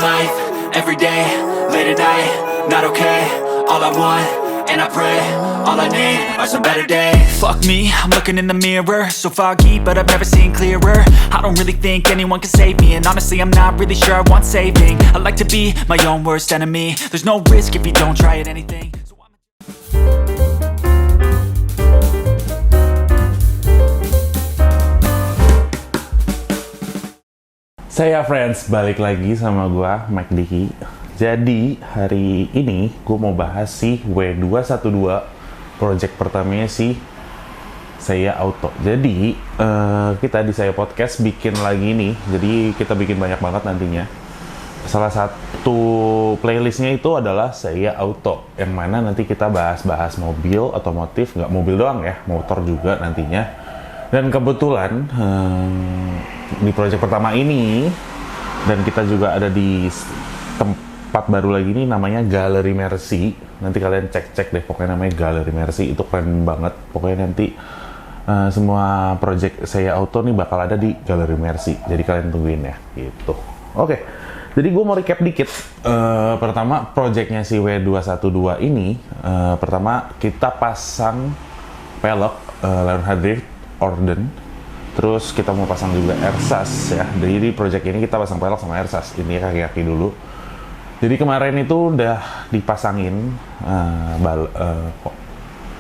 life, every day, late at night, not okay. All I want, and I pray, all I need are some better days. Fuck me, I'm looking in the mirror, so foggy, but I've never seen clearer. I don't really think anyone can save me, and honestly I'm not really sure I want saving. I like to be my own worst enemy. There's no risk if you don't try at anything. Saya friends, balik lagi sama gua Mike Diki. Jadi hari ini gua mau bahas si W212 project pertamanya si Saya Auto. Jadi kita di Saya Podcast bikin lagi nih. Jadi kita bikin banyak banget nantinya. Salah satu playlistnya itu adalah Saya Auto, yang mana nanti kita bahas-bahas mobil, otomotif, nggak mobil doang ya, motor juga nantinya. Dan kebetulan di project pertama ini, dan kita juga ada di tempat baru lagi nih, namanya Galeri Mercy. Nanti kalian cek-cek deh, pokoknya namanya Galeri Mercy, itu keren banget. Pokoknya nanti semua project Saya Auto nih bakal ada di Galeri Mercy, jadi kalian tungguin ya, gitu. Oke, jadi gue mau recap dikit. Pertama, projectnya si W212 ini, pertama kita pasang pelek Leonhard Drift Orden. Terus kita mau pasang juga ersas ya. Jadi di project ini kita pasang pelek sama ersas. Ini kaki-kaki dulu. Jadi kemarin itu udah dipasangin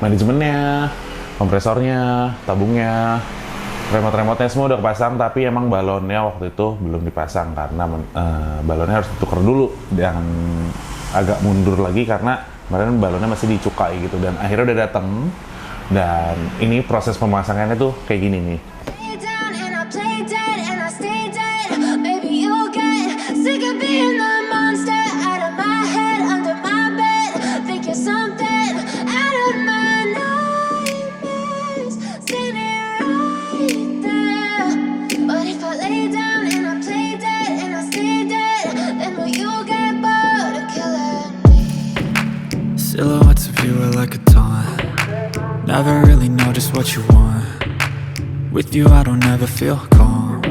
manajemennya, kompresornya, tabungnya, remote-remotenya semua udah kepasang. Tapi emang balonnya waktu itu belum dipasang karena balonnya harus ditukar dulu dan agak mundur lagi karena kemarin balonnya masih dicukai gitu. Dan akhirnya udah datang. Dan ini proses pemasangannya tuh kayak gini nih. Silhouettes of you are like a taunt. Never really know just what you want. With you I don't ever feel calm.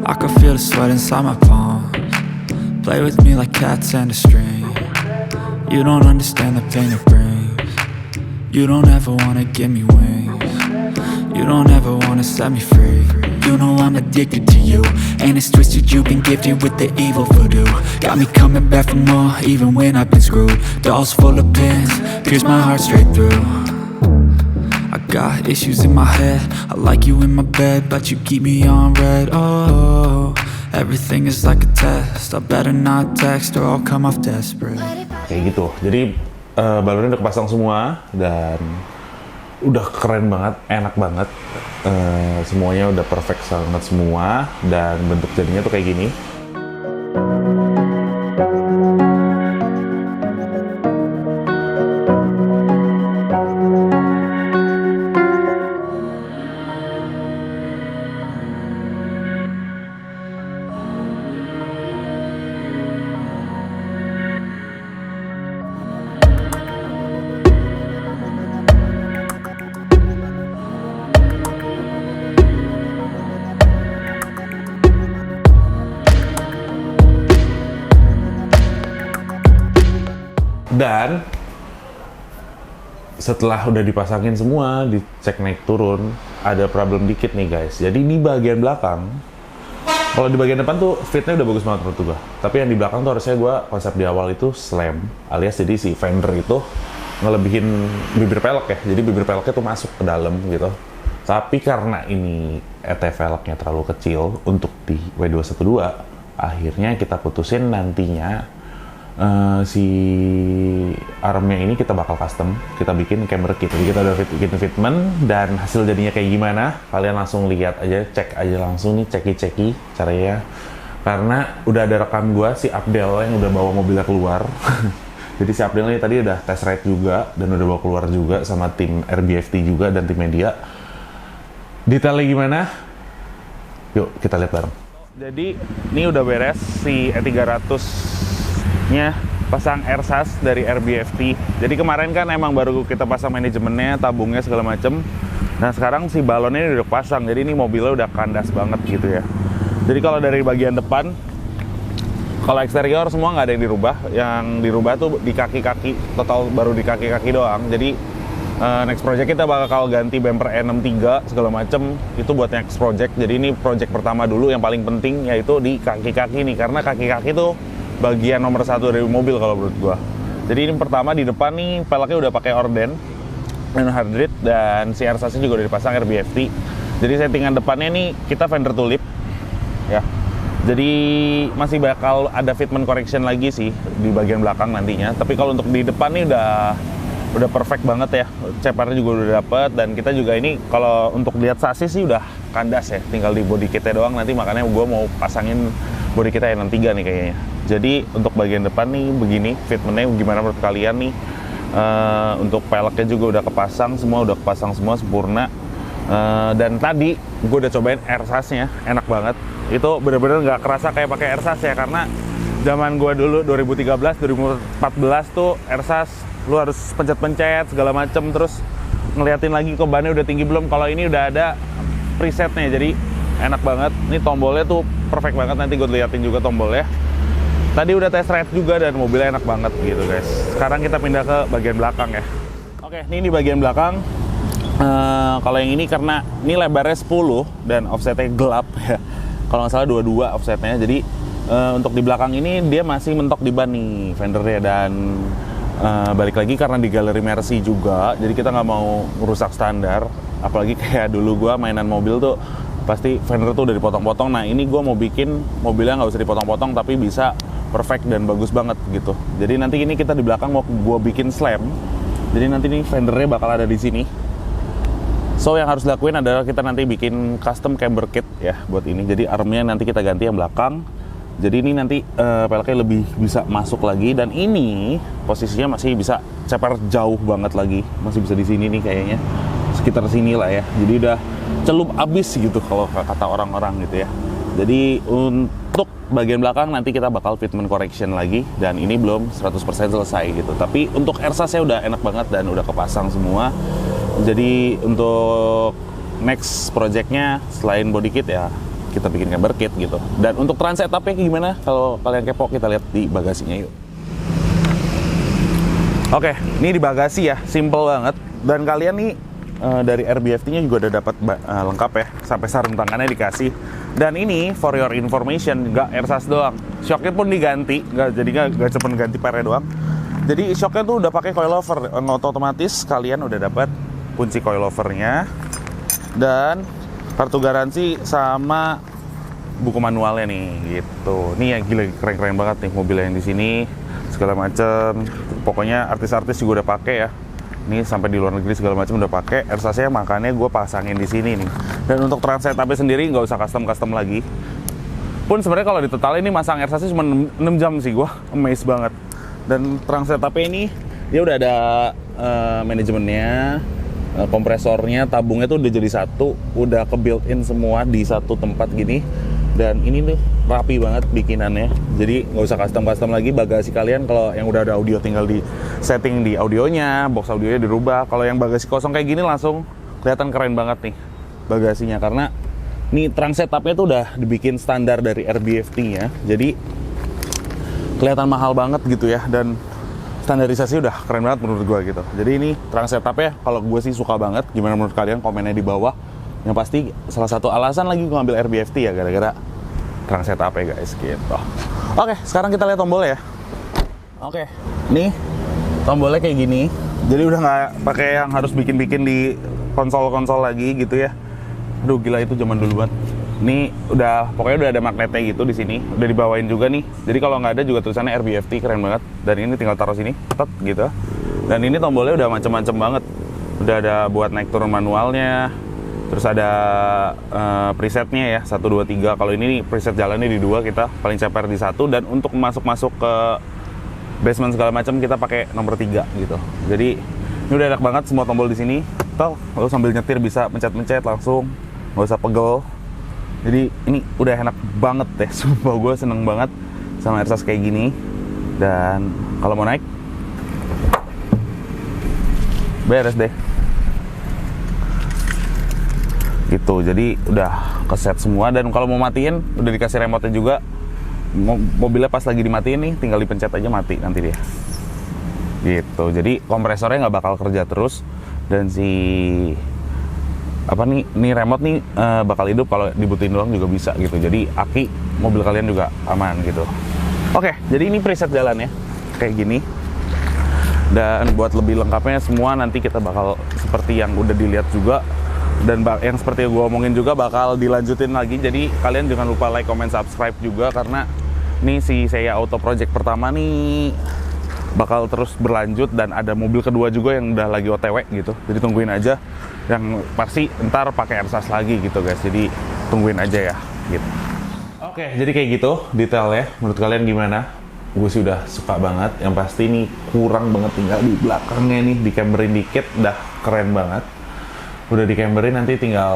I can feel the sweat inside my palms. Play with me like cats and a string. You don't understand the pain it brings. You don't ever wanna give me wings. You don't ever wanna set me free. You know I'm addicted to you, and it's twisted, you've been gifted with the evil voodoo. Got me coming back for more, even when I've been screwed. Dolls full of pins, pierce my heart straight through. I got issues in my head, I like you in my bed, but you keep me on red. Oh, everything is like a test, I better not text or I'll come off desperate. Kayak gitu, jadi balonnya udah kepasang semua dan udah keren banget, enak banget. Semuanya udah perfect banget semua, dan bentuk jadinya tuh kayak gini. Dan setelah udah dipasangin semua, dicek naik turun, ada problem dikit nih guys. Jadi di bagian belakang, kalau di bagian depan tuh fitnya udah bagus banget menurut gua. Tapi yang di belakang tuh harusnya gua konsep di awal itu slam, alias jadi si fender itu ngelebihin bibir pelek ya. Jadi bibir peleknya tuh masuk ke dalam gitu. Tapi karena ini velgnya terlalu kecil untuk di W212, akhirnya kita putusin nantinya si armnya ini kita bakal custom, kita bikin camber kit. Jadi kita udah bikin fitment, dan hasil jadinya kayak gimana kalian langsung lihat aja, cek aja langsung nih, ceki caranya. Karena udah ada rekam gua si Abdel yang udah bawa mobilnya keluar. Jadi si Abdel ini tadi udah test ride juga dan udah bawa keluar juga sama tim RBFT juga dan tim media. Detailnya gimana? Yuk kita lihat bareng. Jadi ini udah beres si E300-nya pasang ersas dari RBFT. Jadi kemarin kan emang baru kita pasang manajemennya, tabungnya segala macem. Nah sekarang si balonnya ini udah pasang, jadi ini mobilnya udah kandas banget gitu ya. Jadi kalau dari bagian depan Kalau eksterior semua nggak ada yang dirubah. Yang dirubah tuh di kaki-kaki, total baru di kaki-kaki doang. Jadi next project kita bakal ganti bumper E63 segala macem. Itu buat next project. Jadi ini project pertama dulu yang paling penting, yaitu di kaki-kaki nih. Karena kaki-kaki tuh bagian nomor satu dari mobil kalau menurut gua. Jadi ini pertama di depan nih peleknya udah pakai orden and hardrit, dan si ersasnya juga udah dipasang RBFT. Jadi settingan depannya nih kita fender tulip ya. Jadi masih bakal ada fitment correction lagi sih di bagian belakang nantinya. Tapi kalau untuk di depan nih udah perfect banget ya. Ceparnya juga udah dapet, dan kita juga ini kalau untuk lihat sasis sih udah kandas ya. Tinggal di body kitnya doang nanti, makanya gue mau pasangin body kita yang 63 nih kayaknya. Jadi untuk bagian depan nih begini fitmentnya, gimana menurut kalian nih? Untuk peleknya juga udah kepasang semua sempurna. Dan tadi gue udah cobain ersasnya, enak banget. Itu bener-bener nggak kerasa kayak pakai ersas ya, karena zaman gue dulu 2013 2014 tuh ersas lu harus pencet-pencet segala macem, terus ngeliatin lagi ke bannya udah tinggi belum. Kalau ini udah ada presetnya, jadi enak banget. Ini tombolnya tuh perfect banget, nanti gue liatin juga tombolnya. Tadi udah test ride juga dan mobilnya enak banget gitu guys. Sekarang kita pindah ke bagian belakang ya. Oke, ini di bagian belakang. Kalau yang ini karena ini lebarnya 10 dan offsetnya gelap ya. Kalau nggak salah 22 offsetnya. Jadi untuk di belakang ini dia masih mentok di ban nih fendernya, dan balik lagi karena di galeri Mercy juga. Jadi kita nggak mau merusak standar. Apalagi kayak dulu gua mainan mobil tuh pasti fender tuh udah dipotong-potong. Nah ini gue mau bikin mobilnya nggak usah dipotong-potong, tapi bisa perfect dan bagus banget gitu. Jadi nanti ini kita di belakang mau gue bikin slam. Jadi nanti nih fendernya bakal ada di sini. So yang harus dilakuin adalah kita nanti bikin custom camber kit ya buat ini. Jadi armnya nanti kita ganti yang belakang. Jadi ini nanti peleknya lebih bisa masuk lagi, dan ini posisinya masih bisa ceper jauh banget lagi. Masih bisa di sini nih kayaknya. Sekitar sini lah ya. Jadi udah celup abis gitu kalau kata orang-orang gitu ya. Jadi untuk bagian belakang nanti kita bakal fitment correction lagi, dan ini belum 100% selesai gitu. Tapi untuk ersasnya udah enak banget dan udah kepasang semua. Jadi untuk next projectnya selain body kit ya kita bikin camber kit gitu. Dan untuk trans setupnya gimana? Kalau kalian kepo kita lihat di bagasinya yuk. Oke, ini di bagasi ya, simple banget. Dan kalian nih dari RBFT-nya juga udah dapat lengkap ya, sampai sarung tangannya dikasih. Dan ini for your information, nggak ersas doang, shocknya pun diganti, nggak cuma ganti pernya doang. Jadi shocknya tuh udah pakai coilover, otomatis kalian udah dapat kunci coilovernya dan kartu garansi sama buku manualnya nih gitu. Nih yang gila, keren-keren banget nih mobilnya yang di sini segala macem. Pokoknya artis-artis juga udah pakai ya. Ini sampai di luar negeri segala macam udah pakai ersasnya, makanya gue pasangin di sini nih. Dan untuk trans setupnya sendiri nggak usah custom lagi. Pun sebenarnya kalau di total ini masang ersasnya cuma 6 jam sih, gue amazed banget. Dan trans setupnya ini dia udah ada manajemennya, kompresornya, tabungnya tuh udah jadi satu, udah ke built in semua di satu tempat gini. Dan ini tuh rapi banget bikinannya, jadi nggak usah custom lagi. Bagasi kalian kalau yang udah ada audio tinggal di setting di audionya, box audionya dirubah. Kalau yang bagasi kosong kayak gini langsung kelihatan keren banget nih bagasinya, karena nih trunk setupnya tuh udah dibikin standar dari RBFT-nya, jadi kelihatan mahal banget gitu ya, dan standarisasi udah keren banget menurut gue gitu. Jadi ini trunk setupnya kalau gue sih suka banget. Gimana menurut kalian? Komennya di bawah. Yang pasti salah satu alasan lagi gue ambil RBFT ya gara-gara trunk setup ya guys gitu. Oke, sekarang kita lihat tombolnya ya. Oke, nih tombolnya kayak gini. Jadi udah nggak pakai yang harus bikin-bikin di konsol-konsol lagi gitu ya. Aduh gila, itu zaman dulu banget. Ini udah pokoknya udah ada magnetnya gitu di sini. Udah dibawain juga nih. Jadi kalau nggak ada juga tulisannya RBFT, keren banget. Dan ini tinggal taruh sini, tet gitu. Dan ini tombolnya udah macem-macem banget. Udah ada buat naik turun manualnya. Terus ada presetnya ya, 1, 2, 3. Kalau ini preset jalannya di 2, kita paling ceper di 1. Dan untuk masuk ke basement segala macam kita pakai nomor 3 gitu. Jadi ini udah enak banget semua tombol di sini. Lalu sambil nyetir bisa pencet-pencet langsung, nggak usah pegel. Jadi ini udah enak banget deh. Sumpah gue seneng banget sama ersas kayak gini. Dan kalau mau naik, beres deh. Gitu, jadi udah keset semua. Dan kalau mau matiin udah dikasih remote juga. mobilnya pas lagi dimatiin nih, tinggal dipencet aja mati nanti dia. Gitu. Jadi kompresornya nggak bakal kerja terus, dan si nih remote nih bakal hidup kalau dibutuhin doang juga bisa gitu. Jadi aki mobil kalian juga aman gitu. Oke, jadi ini preset jalannya kayak gini. Dan buat lebih lengkapnya semua nanti kita bakal seperti yang udah dilihat juga, dan yang seperti yang gue omongin juga bakal dilanjutin lagi. Jadi kalian jangan lupa like, comment, subscribe juga, karena nih si Seiya Auto Project pertama nih bakal terus berlanjut, dan ada mobil kedua juga yang udah lagi OTW gitu. Jadi tungguin aja, yang pasti ntar pakai ersas lagi gitu guys. Jadi tungguin aja ya gitu. Oke, jadi kayak gitu detailnya. Menurut kalian gimana? Gue sih udah suka banget. Yang pasti ini kurang banget tinggal di belakangnya nih, di-camberin dikit, udah keren banget. Udah di-camberin, nanti tinggal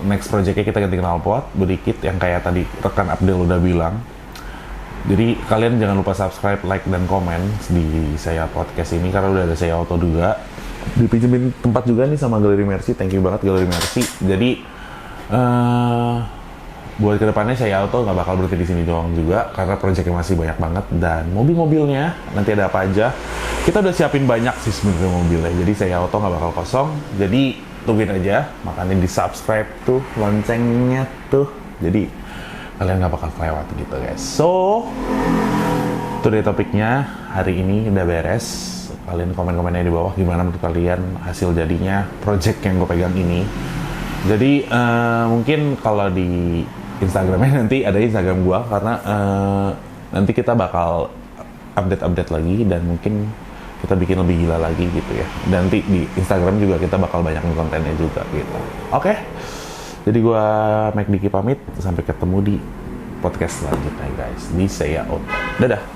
next projectnya kita ganti knalpot, body kit yang kayak tadi rekan Abdel udah bilang. Jadi kalian jangan lupa subscribe, like, dan komen di Seiya Podcast ini, karena udah ada Seiya Auto juga. Dipinjemin tempat juga nih sama Galeri Mercy, thank you banget Galeri Mercy. Jadi buat kedepannya Seiya Auto nggak bakal berhenti di sini doang juga, karena proyeknya masih banyak banget, dan mobil-mobilnya nanti ada apa aja. Kita udah siapin banyak sih sebenarnya mobilnya, jadi Seiya Auto nggak bakal kosong. Jadi tungguin aja, makanya di subscribe tuh loncengnya tuh, jadi kalian nggak bakal kelewat gitu guys. So itu deh topiknya hari ini udah beres. Kalian komen-komennya di bawah gimana menurut kalian hasil jadinya project yang gue pegang ini. Jadi mungkin kalau di Instagramnya nanti ada Instagram gua, karena nanti kita bakal update lagi, dan mungkin kita bikin lebih gila lagi gitu ya. Dan nanti di Instagram juga kita bakal banyak kontennya juga gitu. Oke. Jadi gua Mike Diki pamit, sampai ketemu di podcast selanjutnya guys di Seiya Auto. Dadah.